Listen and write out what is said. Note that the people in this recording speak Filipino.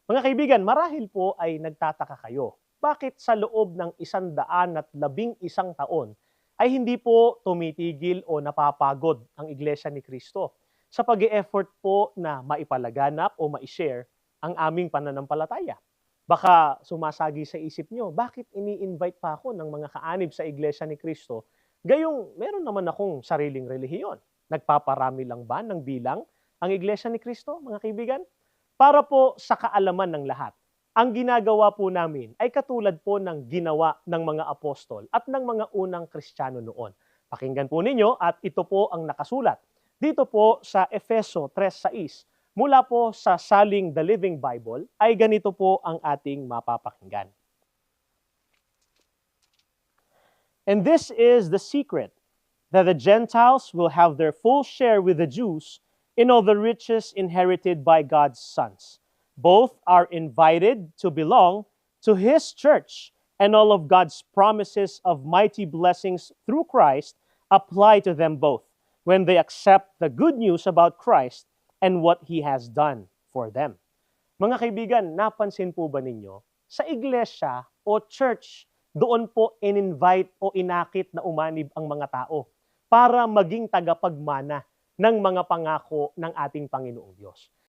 Mga kaibigan, marahil po ay nagtataka kayo. Bakit sa loob ng 111 taon ay hindi po tumitigil o napapagod ang Iglesia ni Cristo sa pag-e-effort po na maipalaganap o ma-share ang aming pananampalataya? Baka sumasagi sa isip nyo, bakit ini-invite pa ako ng mga kaanib sa Iglesia ni Cristo? Gayong meron naman akong sariling relihiyon. Nagpaparami lang ba ng bilang ang Iglesia ni Cristo, mga kaibigan? Para po sa kaalaman ng lahat, ang ginagawa po namin ay katulad po ng ginawa ng mga apostol at ng mga unang Kristiyano noon. Pakinggan po ninyo at ito po ang nakasulat dito po sa Efeso 3:6. Mula po sa Saling The Living Bible ay ganito po ang ating mapapakinggan. And this is the secret, that the Gentiles will have their full share with the Jews in all the riches inherited by God's sons. Both are invited to belong to His church, and all of God's promises of mighty blessings through Christ apply to them both when they accept the good news about Christ and what He has done for them. Mga kaibigan, napansin po ba ninyo, sa iglesia o church, doon po in-invite o inakit na umanib ang mga tao para maging tagapagmana ng mga pangako ng ating Panginoong Diyos.